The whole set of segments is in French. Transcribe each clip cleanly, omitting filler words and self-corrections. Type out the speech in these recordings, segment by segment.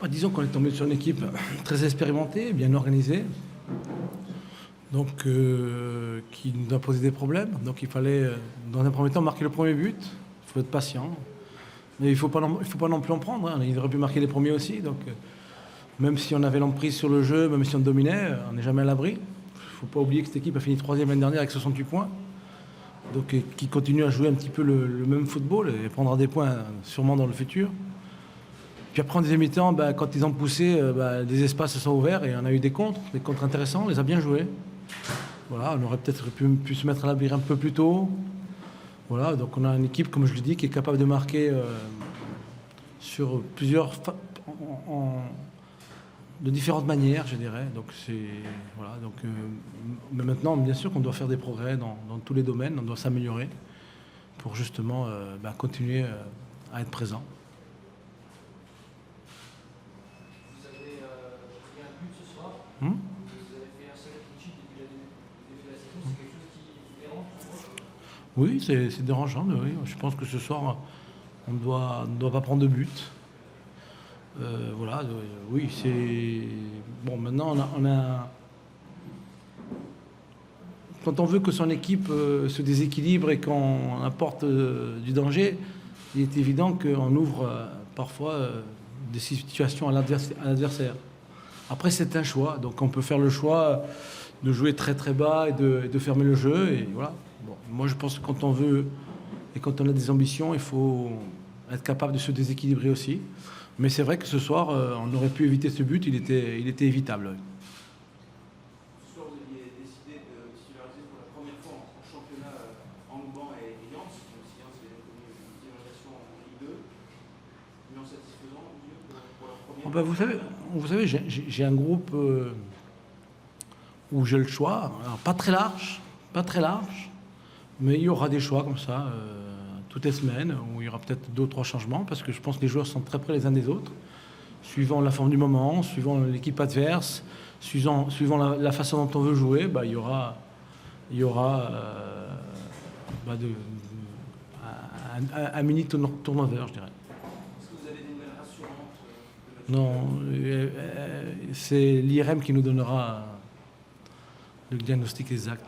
Disons qu'on est tombé sur une équipe très expérimentée, bien organisée, donc qui nous a posé des problèmes. Donc il fallait, dans un premier temps, marquer le premier but. Il faut être patient. Mais il ne faut pas non plus en prendre. Hein. Il aurait pu marquer les premiers aussi. Donc même si on avait l'emprise sur le jeu, même si on dominait, on n'est jamais à l'abri. Il ne faut pas oublier que cette équipe a fini 3e l'année dernière avec 68 points. Donc qui continue à jouer un petit peu le même football et prendra des points sûrement dans le futur. Puis après, en deuxième mi-temps, quand ils ont poussé, des espaces se sont ouverts et on a eu des contres intéressants, on les a bien joués. Voilà, on aurait peut-être pu se mettre à l'abri un peu plus tôt. Voilà, donc on a une équipe, comme je le dis, qui est capable de marquer sur plusieurs... de différentes manières, je dirais. Donc voilà, mais maintenant, bien sûr qu'on doit faire des progrès dans tous les domaines, on doit s'améliorer pour justement continuer à être présent. Vous avez fait un seul clean sheet depuis le début de la saison, c'est quelque chose qui dérange pour vous? Oui, c'est dérangeant. Oui. Je pense que ce soir, on ne doit pas prendre de but. Voilà, oui, c'est... Bon, maintenant, on a... Quand on veut que son équipe se déséquilibre et qu'on apporte du danger, il est évident qu'on ouvre parfois des situations à l'adversaire. Après, c'est un choix. Donc, on peut faire le choix de jouer très très bas et de fermer le jeu. Et voilà. Bon, moi, je pense que quand on veut et quand on a des ambitions, il faut être capable de se déséquilibrer aussi. Mais c'est vrai que ce soir, on aurait pu éviter ce but. Il était évitable. Ce soir, vous aviez décidé de titulariser pour la première fois en championnat Angban et Yans. Yans est connu une titularisation en Ligue 2. Bilan satisfaisant pour la première. Vous savez, j'ai un groupe où j'ai le choix. Alors, pas très large, mais il y aura des choix comme ça toutes les semaines, où il y aura peut-être 2 ou 3 changements, parce que je pense que les joueurs sont très près les uns des autres, suivant la forme du moment, suivant l'équipe adverse, suivant la façon dont on veut jouer, il y aura un mini turnover, je dirais. Est-ce que vous avez des nouvelles rassurantes Non, c'est l'IRM qui nous donnera le diagnostic exact.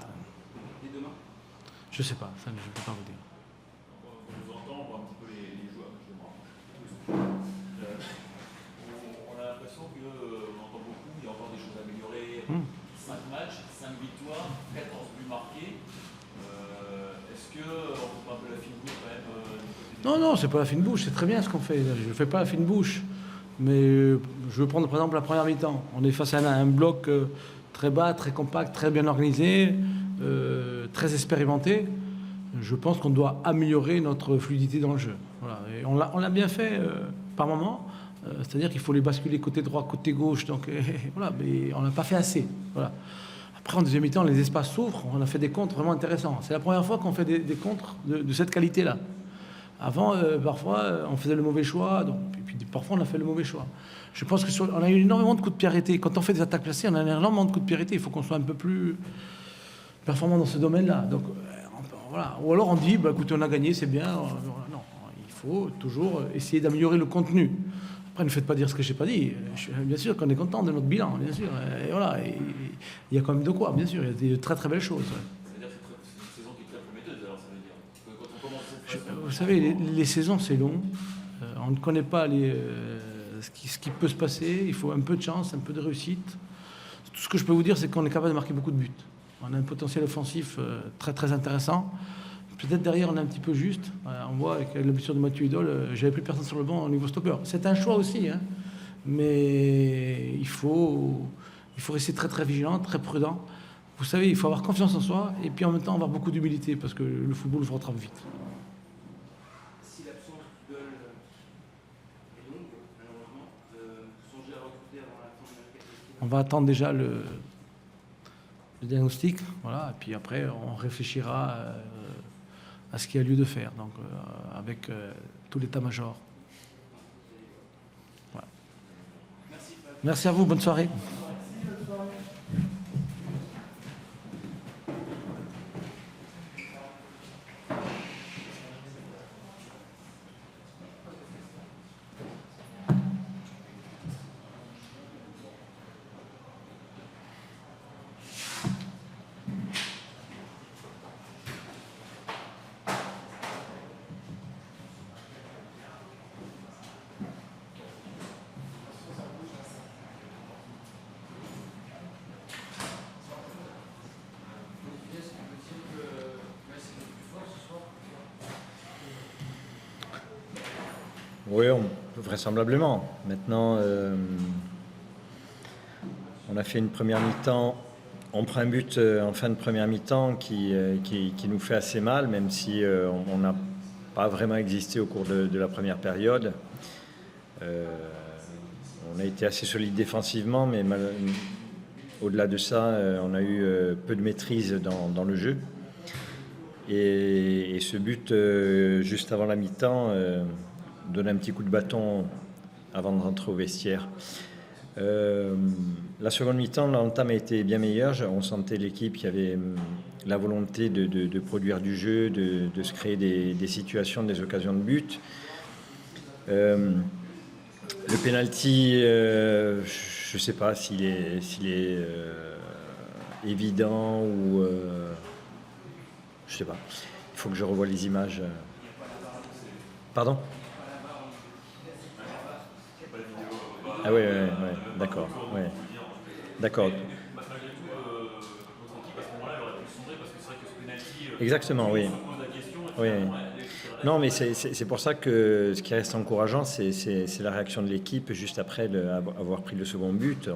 Et demain? Je ne sais pas, ça je ne peux pas vous dire. On vous entend, on voit un petit peu les joueurs, justement. On a l'impression qu'on entend beaucoup, il y a encore des choses à améliorer. 5 matchs, 5 victoires, 14 buts marqués. Est-ce qu'on fait pas un peu la fine bouche quand même Non, c'est pas la fine bouche, c'est très bien ce qu'on fait. Je ne fais pas la fine bouche. Mais je veux prendre par exemple la première mi-temps. On est face à un bloc très bas, très compact, très bien organisé, très expérimenté. Je pense qu'on doit améliorer notre fluidité dans le jeu. Voilà. Et on l'a bien fait par moment. C'est-à-dire qu'il faut les basculer côté droit, côté gauche. Donc voilà, mais on n'a pas fait assez. Voilà. Après, en deuxième mi-temps, les espaces s'ouvrent. On a fait des contres vraiment intéressants. C'est la première fois qu'on fait des contres de cette qualité-là. Avant, parfois, on faisait le mauvais choix. Et puis parfois, on a fait le mauvais choix. Je pense qu'on a eu énormément de coups de pied arrêtés. Quand on fait des attaques placées, on a énormément de coups de pied arrêtés. Il faut qu'on soit un peu plus performant dans ce domaine-là. Donc, voilà. Ou alors on dit, écoutez, on a gagné, c'est bien. Non, il faut toujours essayer d'améliorer le contenu. Après, ne faites pas dire ce que je n'ai pas dit. Bien sûr qu'on est content de notre bilan, bien sûr. Et voilà, il y a quand même de quoi, bien sûr. Il y a de très très belles choses. Ça veut dire que c'est une saison qui est très prometteuse, alors ça veut dire. Quand on commence cette façon... Vous savez, les saisons, c'est long. On ne connaît pas ce qui peut se passer. Il faut un peu de chance, un peu de réussite. Tout ce que je peux vous dire, c'est qu'on est capable de marquer beaucoup de buts. On a un potentiel offensif très très intéressant. Peut-être derrière, on est un petit peu juste. On voit avec la blessure de Mathieu Idol, j'avais plus personne sur le banc au niveau stopper. C'est un choix aussi, hein. Mais il faut rester très très vigilant, très prudent. Vous savez, il faut avoir confiance en soi et puis en même temps avoir beaucoup d'humilité parce que le football vous rattrape vite. Si l'absence d'Idol est longue, malheureusement, songez à recruter avant la fin de la qualité. On va attendre déjà le diagnostic, voilà, et puis après on réfléchira à ce qu'il y a lieu de faire, donc avec tout l'état-major. Voilà. Merci à vous, bonne soirée. Oui, vraisemblablement. Maintenant, on a fait une première mi-temps. On prend un but en fin de première mi-temps qui nous fait assez mal, même si on n'a pas vraiment existé au cours de la première période. On a été assez solide défensivement, mais au-delà de ça, on a eu peu de maîtrise dans le jeu. Et ce but, juste avant la mi-temps, donne un petit coup de bâton avant de rentrer au vestiaire. La seconde mi-temps, l'entame a été bien meilleure. On sentait l'équipe qui avait la volonté de produire du jeu, de se créer des situations, des occasions de but. Le penalty, je ne sais pas s'il est évident ou... je ne sais pas. Il faut que je revoie les images. Pardon ? Ah oui, d'accord. Ouais. D'accord. Exactement, oui. Oui. Non, mais c'est pour ça que ce qui reste encourageant, c'est la réaction de l'équipe juste après avoir pris le second but.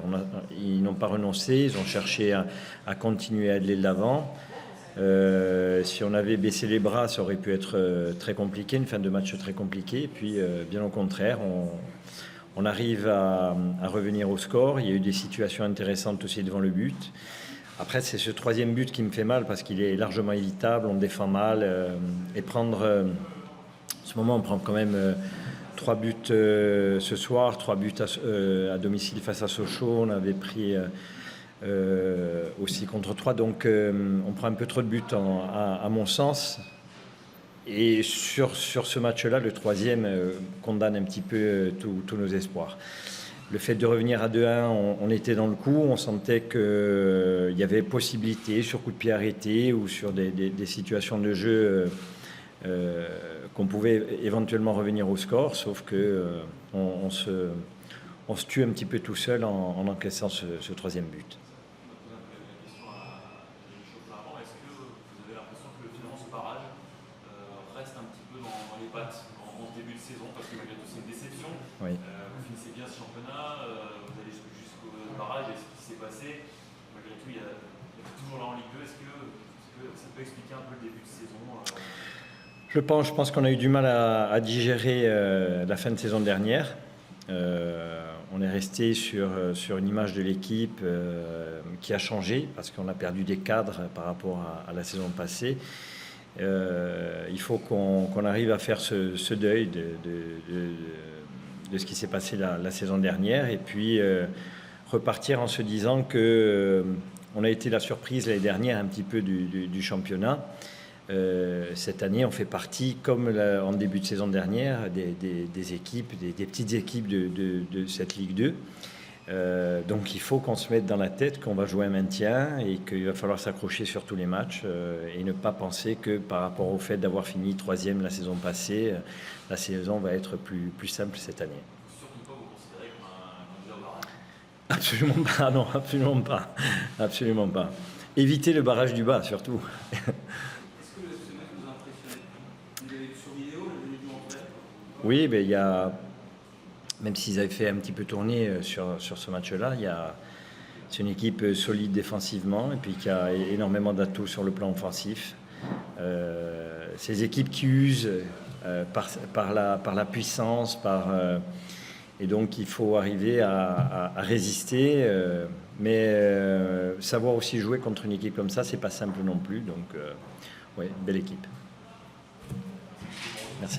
Ils n'ont pas renoncé, ils ont cherché à continuer à aller de l'avant. Si on avait baissé les bras, ça aurait pu être très compliqué, une fin de match très compliquée. Et puis, bien au contraire, on arrive à revenir au score. Il y a eu des situations intéressantes aussi devant le but. Après, c'est ce troisième but qui me fait mal parce qu'il est largement évitable, on défend mal. Et prendre... En ce moment, on prend quand même 3 buts ce soir, 3 buts à domicile face à Sochaux. On avait pris aussi contre 3. Donc, on prend un peu trop de buts à mon sens. Et sur ce match-là, le troisième condamne un petit peu tous nos espoirs. Le fait de revenir à 2-1, on était dans le coup, on sentait qu'il y avait possibilité sur coup de pied arrêté ou sur des situations de jeu qu'on pouvait éventuellement revenir au score, sauf que on se tue un petit peu tout seul en encaissant ce troisième but. Oui. Vous finissez bien ce championnat, vous allez jusqu'au barrage, et ce qui s'est passé, malgré tout, il y a toujours là en Ligue 2. Est-ce que ça peut expliquer un peu le début de saison Je pense qu'on a eu du mal à digérer la fin de saison dernière. On est resté sur une image de l'équipe qui a changé parce qu'on a perdu des cadres par rapport à la saison passée. Il faut qu'on arrive à faire ce deuil de ce qui s'est passé la saison dernière et puis repartir en se disant que on a été la surprise l'année dernière un petit peu du championnat. Cette année, on fait partie, comme en début de saison dernière, des équipes, des petites équipes de cette Ligue 2. Donc il faut qu'on se mette dans la tête qu'on va jouer un maintien et qu'il va falloir s'accrocher sur tous les matchs et ne pas penser que par rapport au fait d'avoir fini 3e la saison passée, la saison va être plus simple cette année. Surtout pas vous considérer comme un candidat au barrage. Absolument pas, non, absolument pas. Absolument pas. Éviter le barrage du bas, surtout. Est-ce que ce match vous a impressionné? Vous l'avez vu sur vidéo, vous l'avez vu en vrai? Oui, mais il y a... Même s'ils avaient fait un petit peu tourner sur ce match-là, c'est une équipe solide défensivement et puis qui a énormément d'atouts sur le plan offensif. Ces équipes qui usent par la puissance, et donc il faut arriver à résister. Mais savoir aussi jouer contre une équipe comme ça, c'est pas simple non plus. Donc, ouais, belle équipe. Merci.